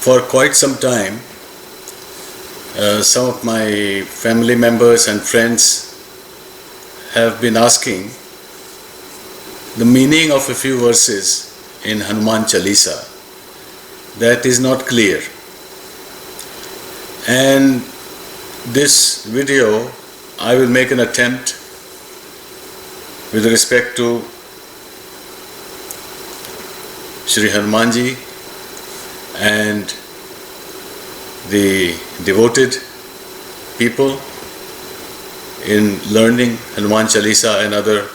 For quite some time, some of my family members and friends have been asking the meaning of a few verses in Hanuman Chalisa that is not clear. And this video, I will make an attempt with respect to Shri Hanumanji and the devoted people in learning Hanuman Chalisa and other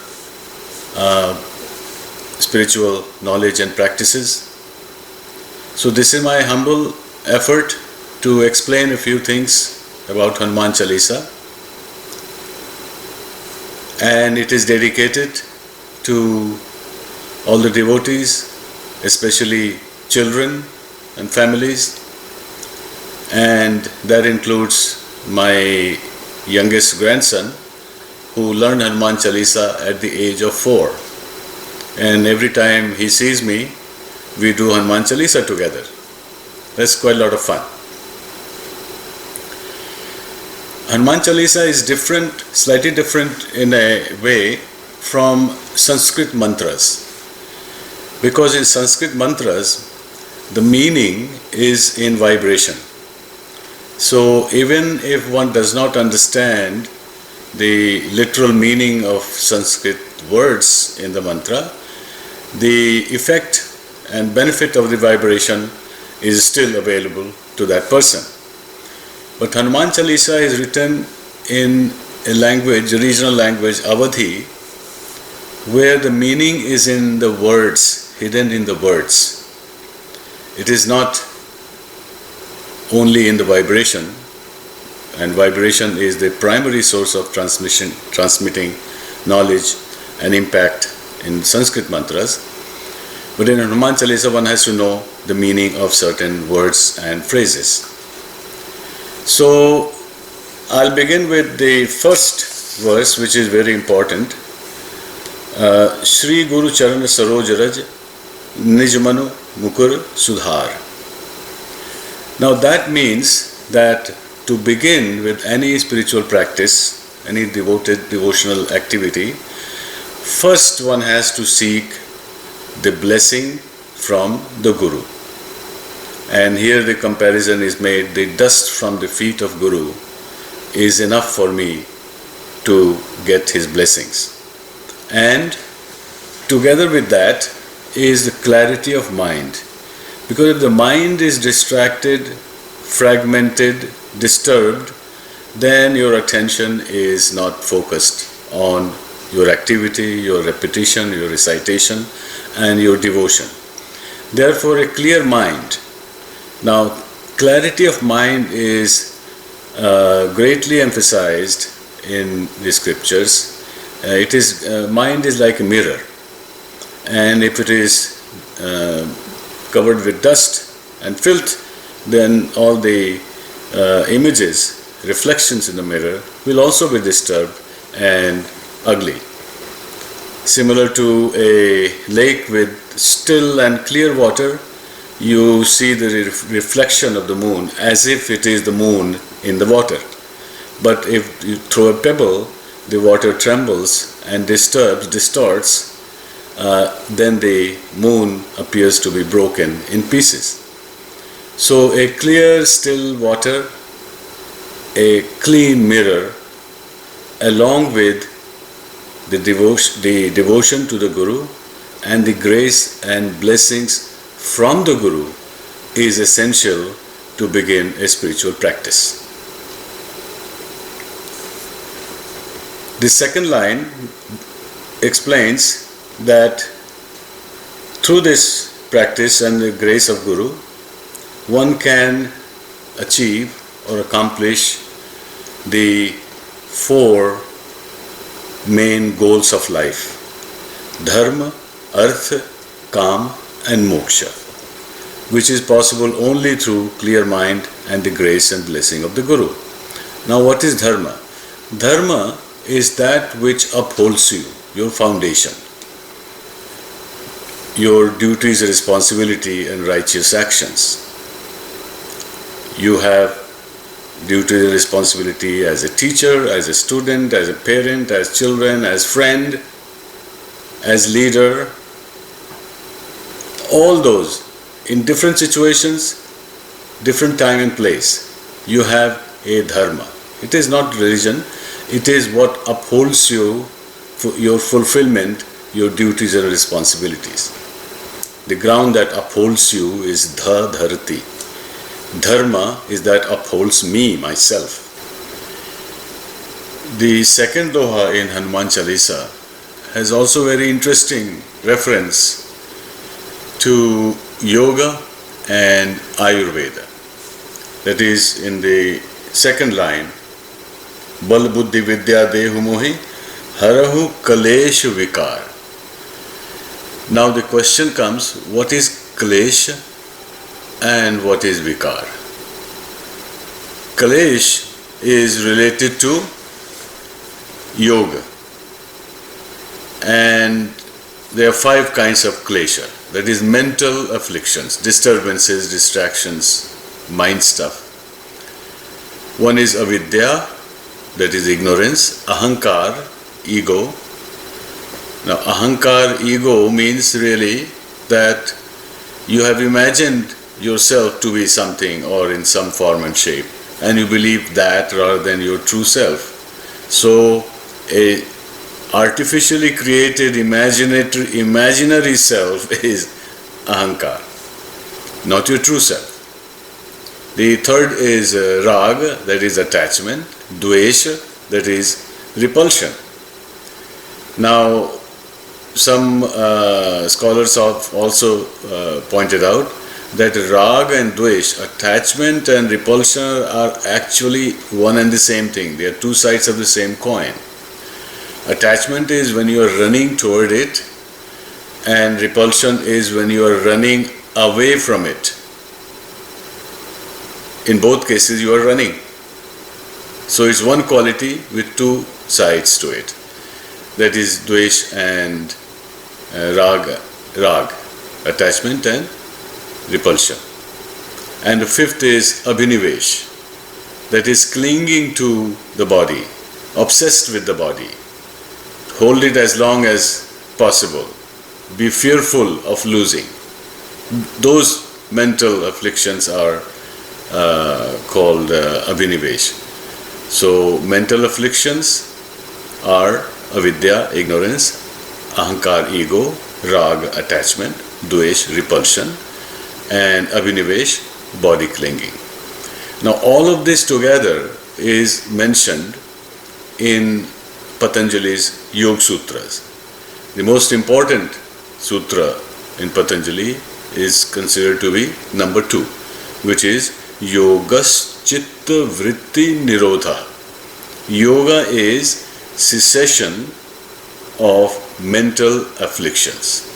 spiritual knowledge and practices. So this is my humble effort to explain a few things about Hanuman Chalisa, and it is dedicated to all the devotees, especially children and families, and that includes my youngest grandson who learned Hanuman Chalisa at the age of 4, and every time he sees me, we do Hanuman Chalisa together. That's quite a lot of fun. Hanuman Chalisa is different, slightly different in a way from Sanskrit mantras, because in Sanskrit mantras the meaning is in vibration. So even if one does not understand the literal meaning of Sanskrit words in the mantra, the effect and benefit of the vibration is still available to that person. But Hanuman Chalisa is written in a language, a regional language, Awadhi, where the meaning is in the words, hidden in the words. It is not only in the vibration, and vibration is the primary source of transmitting knowledge and impact in Sanskrit mantras. But in Hanuman Chalisa one has to know the meaning of certain words and phrases. So I'll begin with the first verse, which is very important. Shri Guru Charan Saroj Raj Nij Manu Mukur Sudhar. Now that means that to begin with any spiritual practice, any devotional activity, first one has to seek the blessing from the Guru. And here the comparison is made, the dust from the feet of Guru is enough for me to get his blessings. And together with that is the clarity of mind. Because if the mind is distracted, fragmented, disturbed, then your attention is not focused on your activity, your repetition, your recitation, and your devotion. Therefore, a clear mind. Now, clarity of mind is greatly emphasized in the scriptures. Mind is like a mirror, and if it is covered with dust and filth, then all the images, reflections in the mirror will also be disturbed and ugly. Similar to a lake with still and clear water, you see the reflection of the moon as if it is the moon in the water. But if you throw a pebble, the water trembles and distorts, then the moon appears to be broken in pieces. So a clear, still water, a clean mirror, along with the devotion to the Guru and the grace and blessings from the Guru is essential to begin a spiritual practice. The second line explains that through this practice and the grace of Guru, one can achieve or accomplish the 4 main goals of life: Dharma, Artha, Kam and Moksha, which is possible only through clear mind and the grace and blessing of the Guru. Now what is Dharma? Dharma is that which upholds you, your foundation, your duties, responsibility and righteous actions. You have duty and responsibility as a teacher, as a student, as a parent, as children, as friend, as leader. All those in different situations, different time and place. You have a dharma. It is not religion. It is what upholds you for your fulfillment, your duties and responsibilities. The ground that upholds you is dharti. Dharma is that upholds me, myself. The second doha in Hanuman Chalisa has also very interesting reference to yoga and Ayurveda. That is in the second line, Bal Buddhi Vidya Dehu Mohi Harahu Kalesh Vikar. Now the question comes, what is Kalesh and what is Vikar? Kalesh is related to yoga, and there are 5 kinds of klesha. That is mental afflictions, disturbances, distractions, mind stuff. One is avidya, that is ignorance, ahankar, ego. Now ahankar, ego means really that you have imagined yourself to be something or in some form and shape, and you believe that rather than your true self. So a artificially created imaginary self is ahankar, not your true self. The third is raga, that is attachment, dvesha, that is repulsion. Now some scholars have also pointed out that raga and dvesh, attachment and repulsion, are actually one and the same thing. They are 2 sides of the same coin. Attachment is when you are running toward it, and repulsion is when you are running away from it. In both cases you are running. So it's one quality with 2 sides to it. That is dvesh and rag, attachment and repulsion. And the 5th is abhinivesh, that is clinging to the body, obsessed with the body. Hold it as long as possible. Be fearful of losing. Those mental afflictions are called abhinivesh. So mental afflictions are avidya, ignorance, ahankar, ego, rag, attachment, dvesh, repulsion, and abhinivesh, body clinging. Now all of this together is mentioned in Patanjali's Yoga Sutras. The most important sutra in Patanjali is considered to be number 2, which is Yogas Chitta Vritti Nirodha. Yoga is cessation of mental afflictions.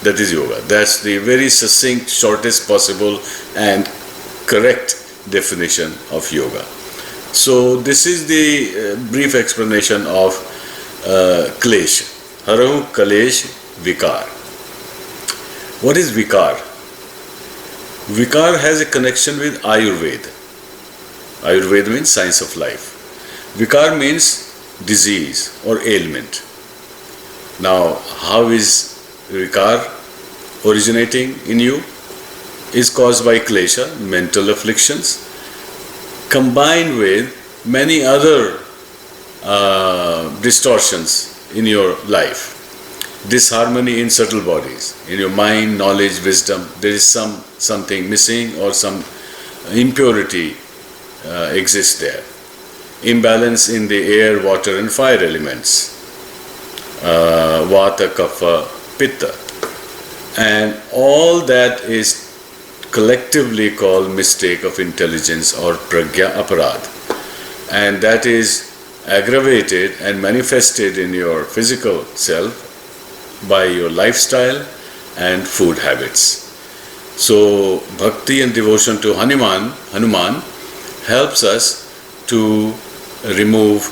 That is yoga. That's the very succinct, shortest possible and correct definition of yoga. So this is the brief explanation of Klesh. Harahu Kalesh Vikar. What is Vikar? Vikar has a connection with Ayurveda. Ayurveda means science of life. Vikar means disease or ailment. Now, how is Vikar originating in you? Is caused by klesha, mental afflictions, combined with many other distortions in your life. Disharmony in subtle bodies, in your mind, knowledge, wisdom. There is something missing, or some impurity exists there. Imbalance in the air, water and fire elements. Vata, kapha, pitta. And all that is collectively called mistake of intelligence or pragya aparadh. And that is aggravated and manifested in your physical self by your lifestyle and food habits. So bhakti and devotion to Hanuman helps us to remove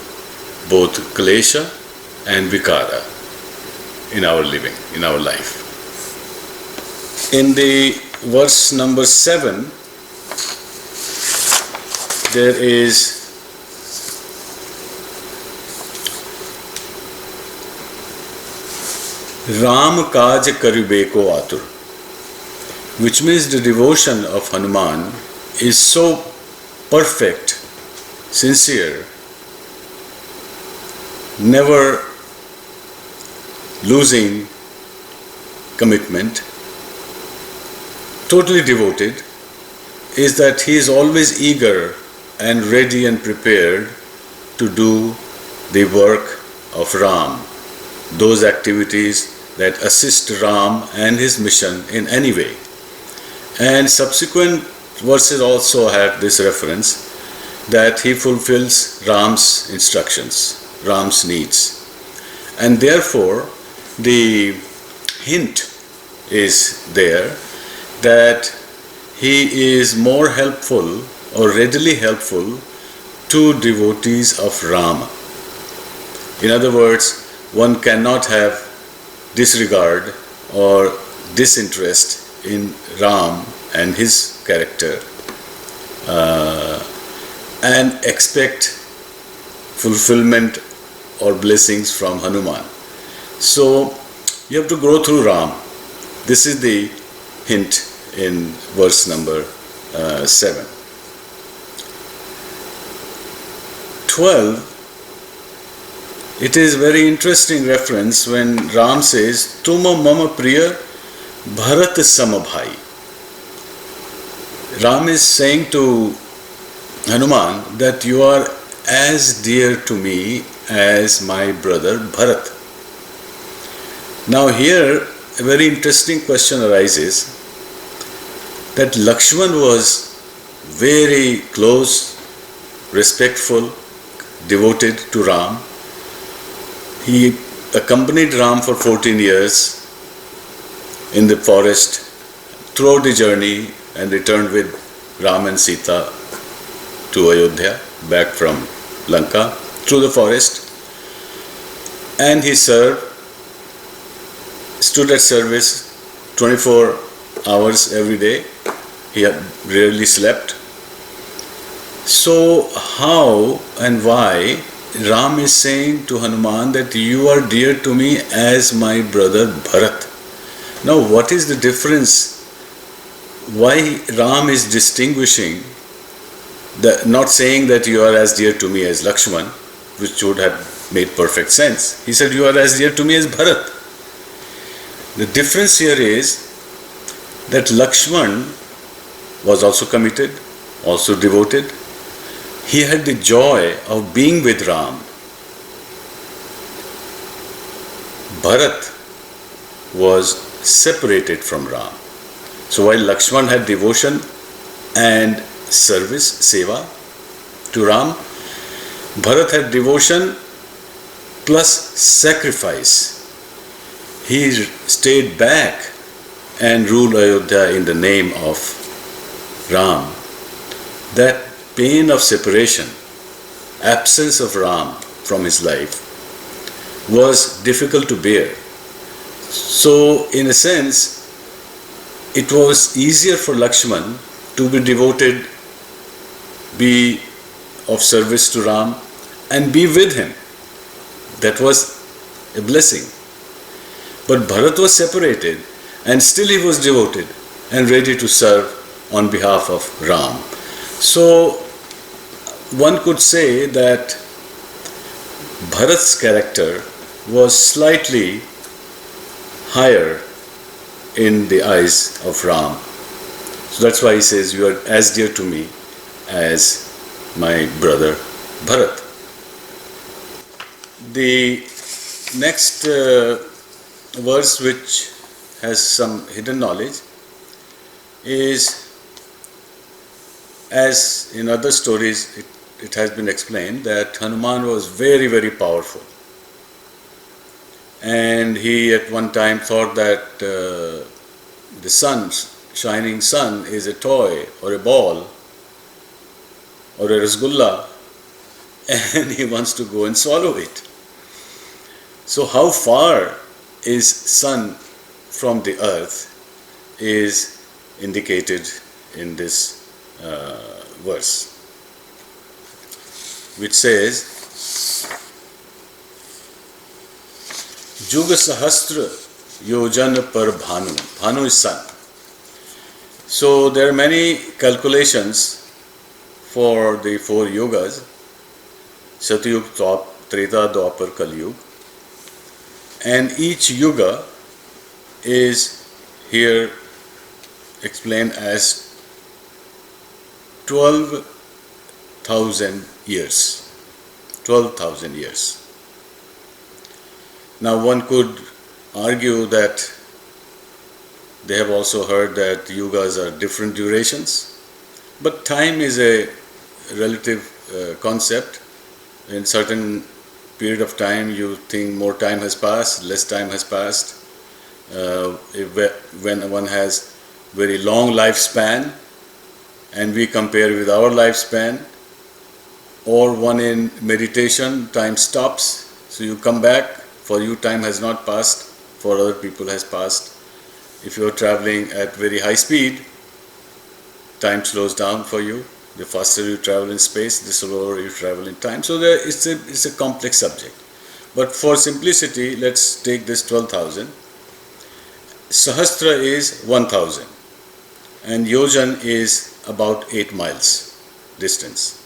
both klesha and vikara in our living, in our life. In the verse number 7, there is Ram Kaj Karibeko Atur, which means the devotion of Hanuman is so perfect, sincere, never losing commitment, totally devoted, is that he is always eager and ready and prepared to do the work of Ram, those activities that assist Ram and his mission in any way. And subsequent verses also have this reference that he fulfills Ram's instructions, Ram's needs. And therefore, the hint is there that he is more helpful or readily helpful to devotees of Rama. In other words, one cannot have disregard or disinterest in Ram and his character and expect fulfillment or blessings from Hanuman. So you have to go through Ram. This is the hint in verse number 7. 12. It is very interesting reference when Ram says, Tuma mama priya Bharat samabhai. Ram is saying to Hanuman that you are as dear to me as my brother Bharat. Now here a very interesting question arises that Lakshman was very close, respectful, devoted to Ram. He accompanied Ram for 14 years in the forest throughout the journey and returned with Ram and Sita to Ayodhya, back from Lanka, through the forest. And he served, stood at service 24 hours every day. He rarely slept. So how and why Ram is saying to Hanuman that you are dear to me as my brother Bharat? Now what is the difference? Why Ram is distinguishing, not saying that you are as dear to me as Lakshman, which would have made perfect sense. He said you are as dear to me as Bharat. The difference here is that Lakshman was also committed, also devoted. He had the joy of being with Ram. Bharat was separated from Ram. So while Lakshman had devotion and service, seva, to Ram, Bharat had devotion plus sacrifice. He stayed back and ruled Ayodhya in the name of Ram. That pain of separation, absence of Ram from his life, was difficult to bear. So, in a sense, it was easier for Lakshman to be devoted, be of service to Ram, and be with him. That was a blessing. But Bharat was separated, and still he was devoted and ready to serve on behalf of Ram. So, one could say that Bharat's character was slightly higher in the eyes of Ram. So that's why he says, you are as dear to me as my brother Bharat. The next verse, which has some hidden knowledge, is, as in other stories it has been explained, that Hanuman was very, very powerful. And he at one time thought that the sun, shining sun, is a toy or a ball or a rasgulla, and he wants to go and swallow it. So how far is sun from the earth is indicated in this verse. which says, Juga Sahasra Yojan par Bhanu. Bhanu is sun. So there are many calculations for the 4 yugas, Satyug, Treta, Dwapar, Kali Yuga, and each yuga is here explained as 12,000 years. 12,000 years. Now one could argue that they have also heard that yugas are different durations, but time is a relative concept. In certain period of time you think more time has passed, less time has passed. When one has very long lifespan and we compare with our lifespan, or one in meditation, time stops, so you come back, for you time has not passed, for other people has passed. If you are traveling at very high speed, time slows down for you. The faster you travel in space, the slower you travel in time. So it's a complex subject. But for simplicity, let's take this 12,000. Sahasra is 1,000 and Yojan is about 8 miles distance.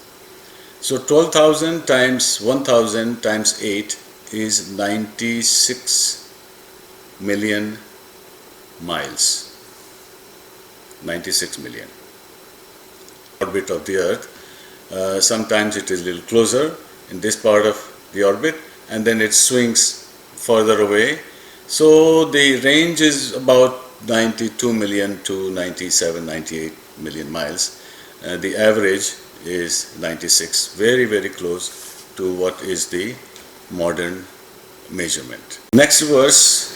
So 12,000 times 1,000 times 8 is 96 million miles. 96 million. Orbit of the earth. Sometimes it is a little closer in this part of the orbit and then it swings further away. So the range is about 92 million to 97, 98 million miles. The average is 96, very, very close to what is the modern measurement. Next verse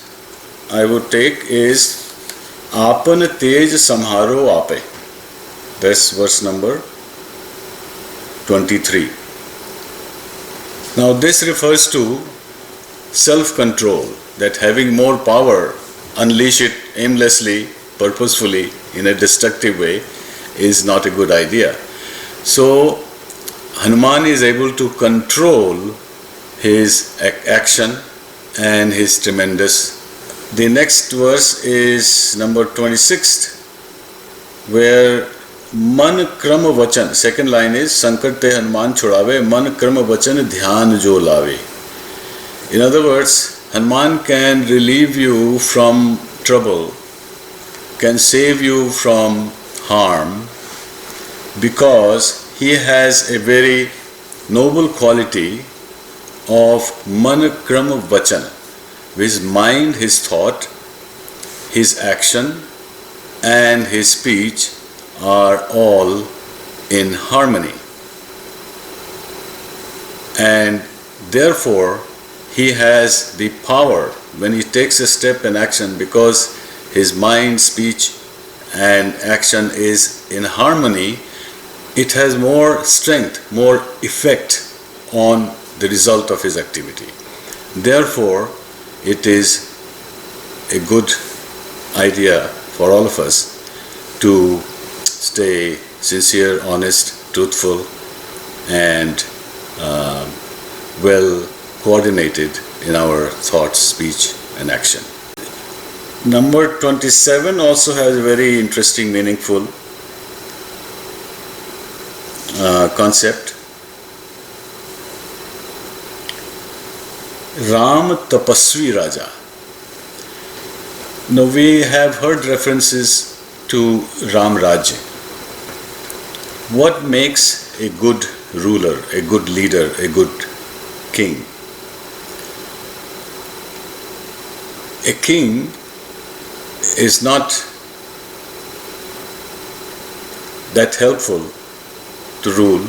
I would take is Apan tej samharo ape. That's verse number 23. Now this refers to self-control, that having more power, unleash it aimlessly, purposefully, in a destructive way is not a good idea. So Hanuman is able to control his action and his tremendous. The next verse is number 26, where Man Krama Vachan, second line is Sankat te Hanuman chhodave, Man Krama Vachan dhyan jo lave. In other words, Hanuman can relieve you from trouble, can save you from harm, because he has a very noble quality of Man Krama Vachan. His mind, his thought, his action and his speech are all in harmony, and therefore he has the power when he takes a step in action, because his mind, speech and action is in harmony. It has more strength, more effect on the result of his activity. Therefore it is a good idea for all of us to stay sincere, honest, truthful and well coordinated in our thoughts, speech and action. Number 27 also has a very interesting, meaningful concept. Ram Tapasvi Raja. Now we have heard references to Ram Rajya. What makes a good ruler, a good leader, a good king? A king is not that helpful to rule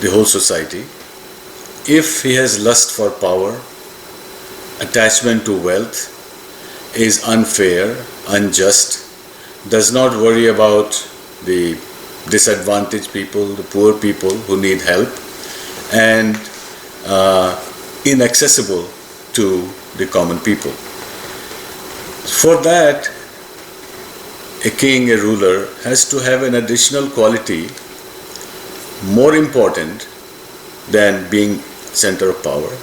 the whole society if he has lust for power, attachment to wealth, is unfair, unjust, does not worry about the disadvantaged people, the poor people who need help, and inaccessible to the common people. For that, a king, a ruler, has to have an additional quality more important than being center of power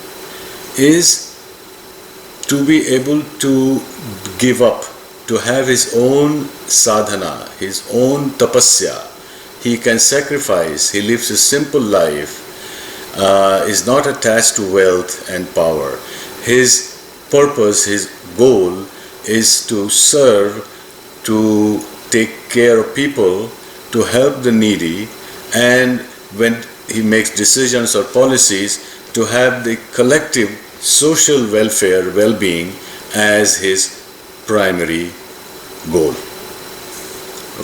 is to be able to give up, to have his own sadhana, his own tapasya. He can sacrifice, he lives a simple life, is not attached to wealth and power. His purpose, his goal is to serve, to take care of people, to help the needy, and when he makes decisions or policies, to have the collective social welfare, well-being as his primary goal.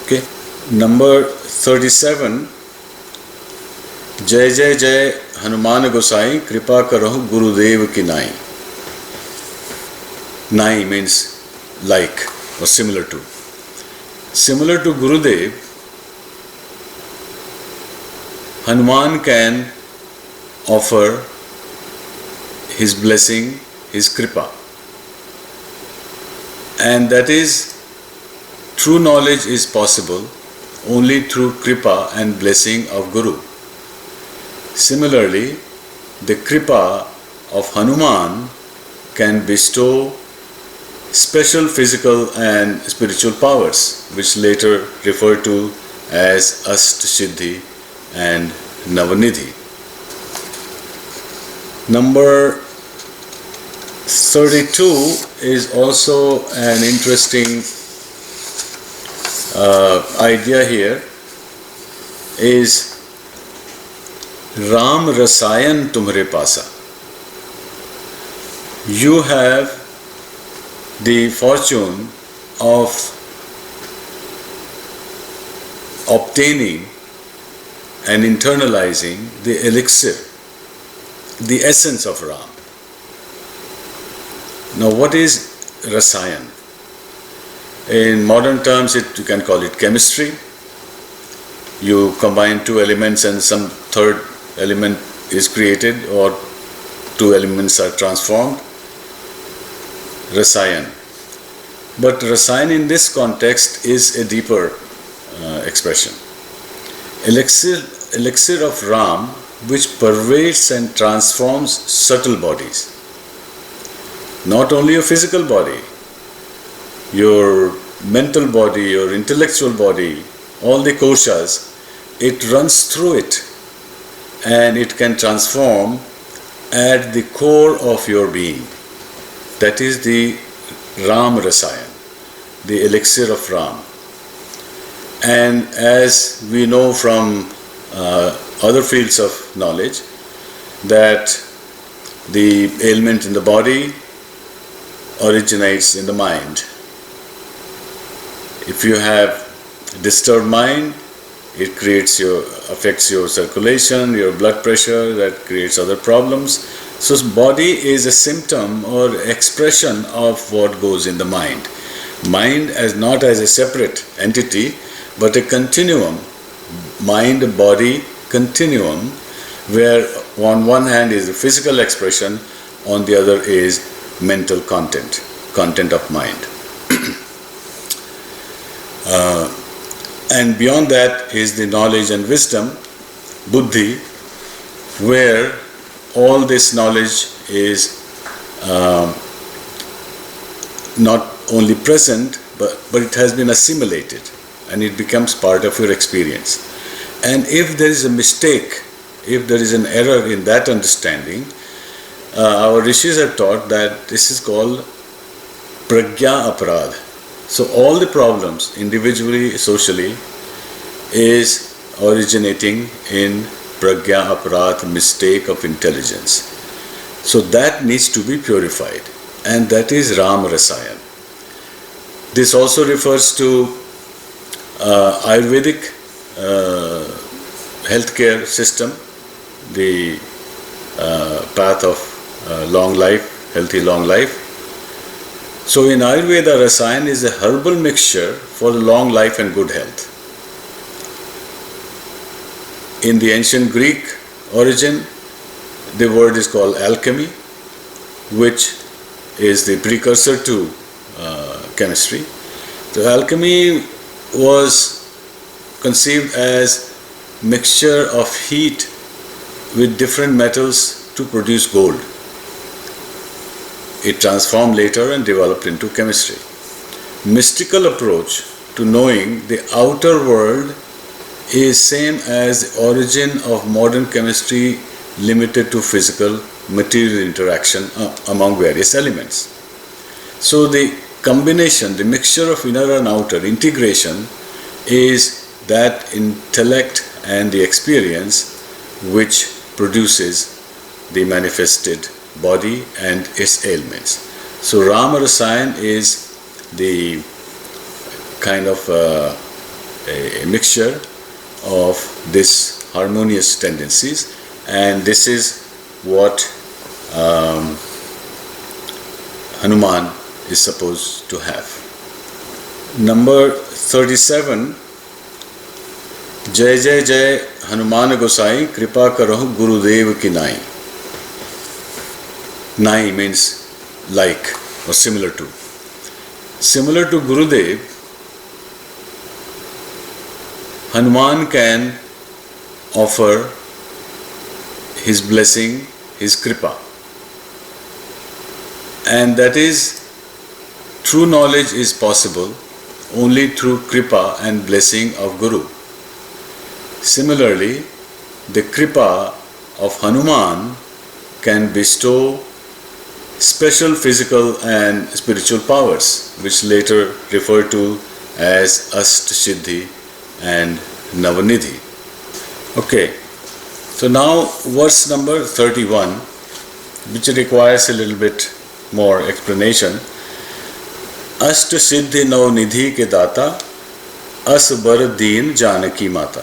Okay. Number 37. जय जय जय हनुमान गोसाई कृपा करहु गुरुदेव की नाई. Nai means like or similar to. Similar to Gurudev, Hanuman can offer his blessing, his kripa. And that is, true knowledge is possible only through kripa and blessing of Guru. Similarly, the kripa of Hanuman can bestow special physical and spiritual powers, which later referred to as Ashtasiddhi and Navanidhi. Number 32 is also an interesting idea here, is Ram Rasayan tumhare pasa. You have the fortune of obtaining and internalizing the elixir, the essence of Ram. Now, what is Rasayan? In modern terms, you can call it chemistry. You combine two elements and some third element is created, or two elements are transformed. Rasayan. But Rasayan in this context is a deeper expression. Elixir of Ram, which pervades and transforms subtle bodies. Not only your physical body, your mental body, your intellectual body, all the koshas, it runs through it and it can transform at the core of your being. That is the Ram Rasayan, the elixir of Ram. And as we know from other fields of knowledge, that the ailment in the body originates in the mind. If you have disturbed mind, it affects your circulation, your blood pressure, that creates other problems. So body is a symptom or expression of what goes in the mind. Mind as not as a separate entity, but a continuum, mind-body continuum, where on one hand is the physical expression, on the other is mental content of mind. And beyond that is the knowledge and wisdom, buddhi, where all this knowledge is not only present, but it has been assimilated and it becomes part of your experience. And if there is a mistake, if there is an error in that understanding, our rishis have taught that this is called pragya aparadh. So all the problems, individually, socially, is originating in pragya aparadh, mistake of intelligence. So that needs to be purified, and that is Ram Rasayan. This also refers to Ayurvedic healthcare system, the path of long life, healthy long life. So in Ayurveda, Rasayan is a herbal mixture for long life and good health. In the ancient Greek origin, the word is called alchemy, which is the precursor to chemistry. So alchemy was conceived as mixture of heat with different metals to produce gold. It transformed later and developed into chemistry. Mystical approach to knowing the outer world is same as the origin of modern chemistry, limited to physical material interaction among various elements. So the combination, the mixture of inner and outer integration is that intellect and the experience which produces the manifested body and its ailments. So Rama Rasayan is the kind of a mixture of this harmonious tendencies, and this is what Hanuman is supposed to have. Number 37, Jai Jai Jai Hanuman Gosai Kripa Karahu Gurudev Ki Nai. Nai means like or similar to. Similar to Gurudev, Hanuman can offer his blessing, his kripa. And that is, true knowledge is possible only through kripa and blessing of Guru. Similarly, the kripa of Hanuman can bestow special physical and spiritual powers, which later referred to as Ashtasiddhi and Navanidhi. Okay, so now verse number 31, which requires a little bit more explanation. Ashtasiddhi Navanidhi ke data, asbar deen Janaki mata.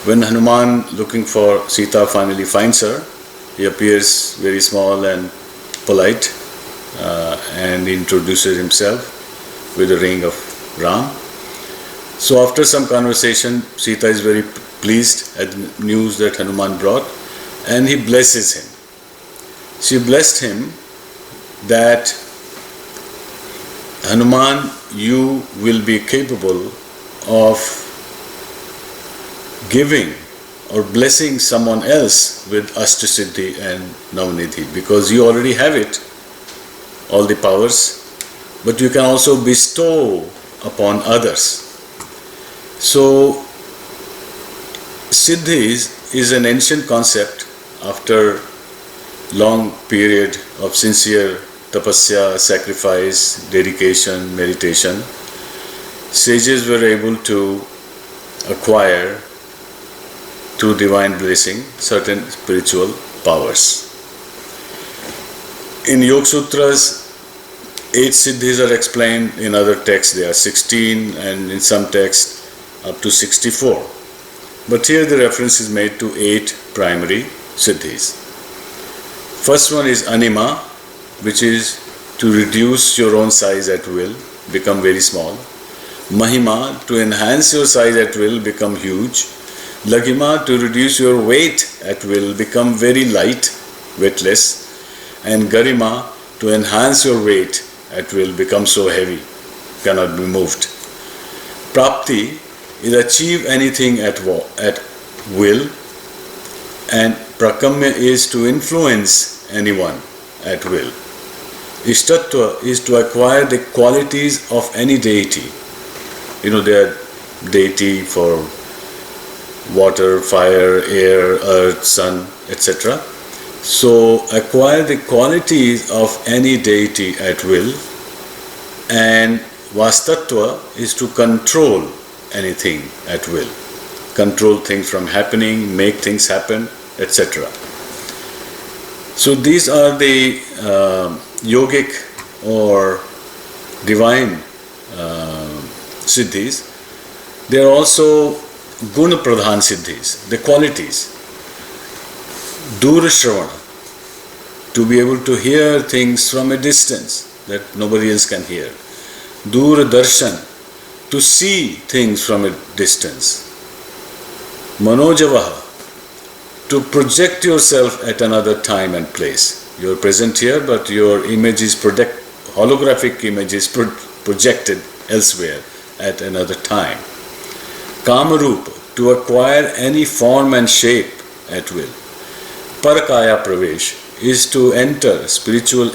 When Hanuman, looking for Sita, finally finds her, he appears very small and polite and introduces himself with the ring of Ram. So after some conversation, Sita is very pleased at the news that Hanuman brought, and he blesses him. She blessed him that Hanuman, you will be capable of giving or blessing someone else with Ashtasiddhi and Navanidhi, because you already have it, all the powers, but you can also bestow upon others. So Siddhis is an ancient concept. After long period of sincere tapasya, sacrifice, dedication, meditation, sages were able to acquire through divine blessing certain spiritual powers. In Yoga Sutras, 8 Siddhis are explained. In other texts they are 16, and in some texts up to 64. But here the reference is made to 8 primary Siddhis. First one is Anima, which is to reduce your own size at will, become very small. Mahima, to enhance your size at will, become huge. Laghima, to reduce your weight at will, become very light, weightless. And Garima, to enhance your weight at will, become so heavy, cannot be moved. Prapti is achieve anything at will, and Prakamya is to influence anyone at will. Ishtatva is to acquire the qualities of any deity. There are deity for water, fire, air, earth, sun, etc. So acquire the qualities of any deity at will, and Vastatva is to control anything at will. Control things from happening, make things happen, etc. So these are the yogic or divine siddhis. They are also guna pradhan siddhis, the qualities. Dura Shravana, to be able to hear things from a distance that nobody else can hear. Dura Darshan, to see things from a distance. Manojavaha, to project yourself at another time and place. You are present here, but your image is holographic image is projected elsewhere at another time. Kamarupa, to acquire any form and shape at will. Parakaya Pravesh is to enter,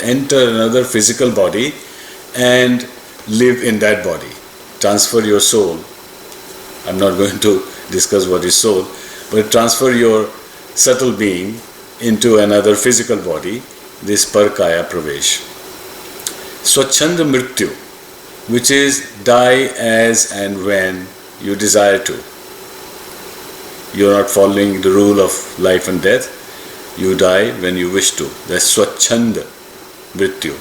enter another physical body and live in that body. Transfer your soul. I'm not going to discuss what is soul, but transfer your subtle being into another physical body, this Parakaya Pravesh. Swachhanda Mrityu, which is die as and when you desire to. You are not following the rule of life and death. You die when you wish to. That's Swachhanda Mrityu.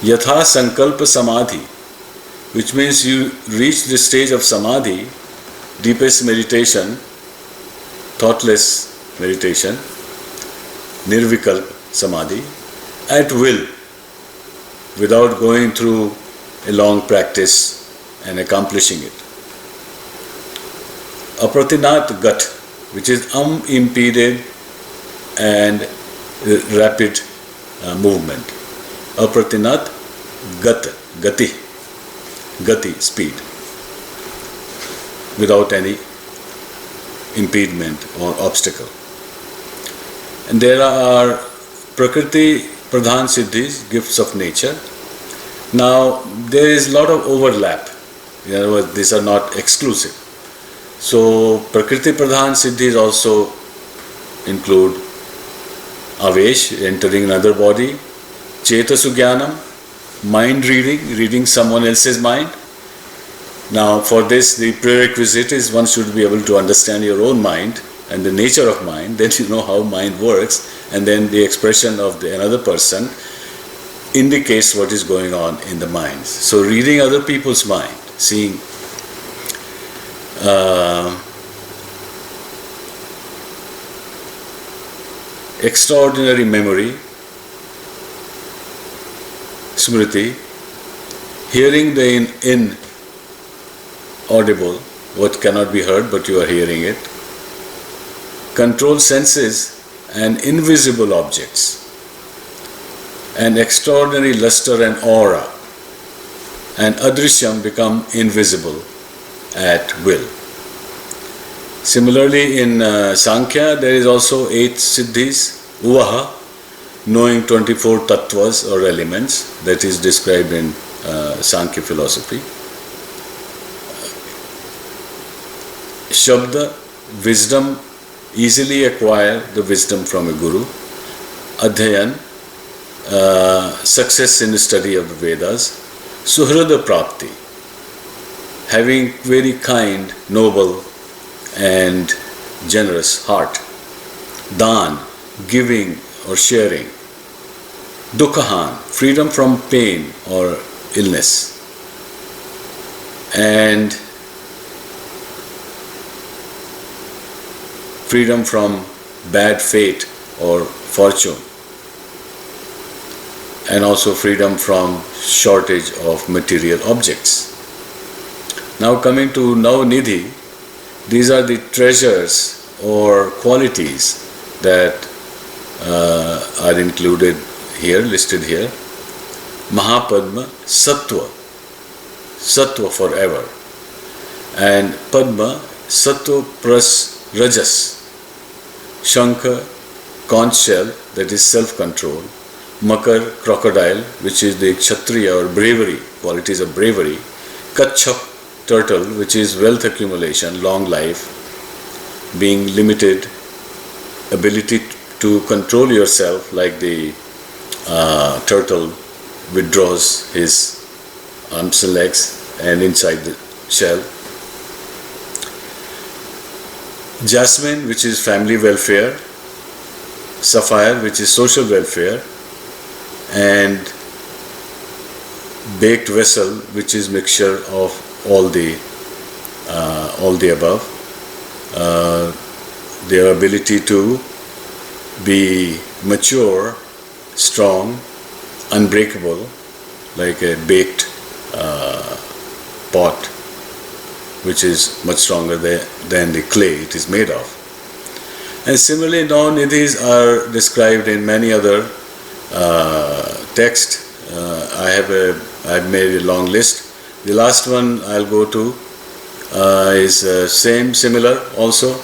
Yatha Sankalpa Samadhi, which means you reach the stage of Samadhi, deepest meditation, thoughtless meditation, Nirvikalpa Samadhi, at will, without going through a long practice and accomplishing it. Apratinat Gat, which is unimpeded and rapid movement. Apratinat Gat, Gati, speed, without any impediment or obstacle. And there are Prakriti Pradhan Siddhis, gifts of nature. Now, there is a lot of overlap. In other words, these are not exclusive. So, Prakriti Pradhan Siddhis also include Avesh, entering another body, Chetasu Jnanam, mind reading someone else's mind. Now, for this, the prerequisite is one should be able to understand your own mind and the nature of mind, then you know how mind works, and then the expression of another person indicates what is going on in the mind. So reading other people's mind, seeing extraordinary memory, smriti, hearing the inaudible, what cannot be heard but you are hearing it, control senses and invisible objects, and extraordinary luster and aura, and adrishyam become invisible at will. Similarly, in Sankhya, there is also 8 siddhis, uvaha, knowing 24 tattvas or elements, that is described in Sankhya philosophy. Shabda, wisdom, easily acquire the wisdom from a guru. Adhyayan, success in the study of the Vedas. Suhrada Prapti, having very kind, noble and generous heart. Dan, giving or sharing. Dukhahan, freedom from pain or illness. And freedom from bad fate or fortune, and also freedom from shortage of material objects. Now coming to Navnidhi, these are the treasures or qualities that are included here, listed here. Mahapadma, Sattva forever, and Padma, Sattva plus Rajas. Shankha, conch shell, that is self-control. Makar, crocodile, which is the Kshatriya or bravery, qualities of bravery. Kachap, turtle, which is wealth accumulation, long life, being limited, ability to control yourself, like the turtle withdraws his arms and legs and inside the shell. Jasmine, which is family welfare. Sapphire, which is social welfare. And baked vessel, which is mixture of all the above. Their ability to be mature, strong, unbreakable, like a baked pot, which is much stronger than the clay it is made of. And similarly, Navnidhis are described in many other texts. I've made a long list. The last one I'll go to, is similar also.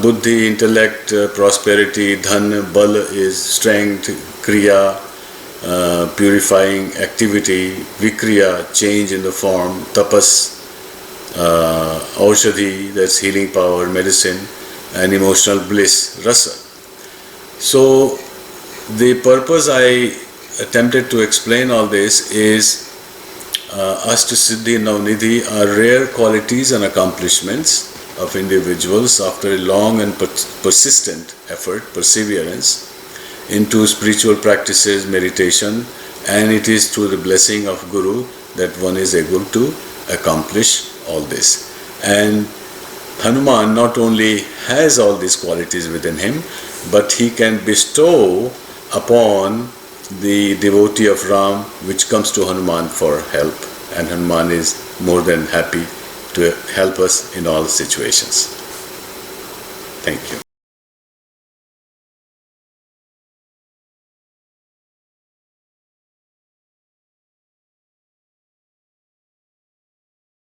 Buddhi, intellect, prosperity, dhan, bal is strength, kriya, purifying activity, vikriya, change in the form, tapas, aushadhi, that's healing power, medicine, and emotional bliss, rasa. So the purpose I attempted to explain all this is Ashtasiddhi and Navnidhi are rare qualities and accomplishments of individuals after a long and persistent effort, perseverance into spiritual practices, meditation, and it is through the blessing of Guru that one is able to accomplish all this. And Hanuman not only has all these qualities within him, but he can bestow upon the devotee of Ram which comes to Hanuman for help, and Hanuman is more than happy to help us in all situations. Thank you.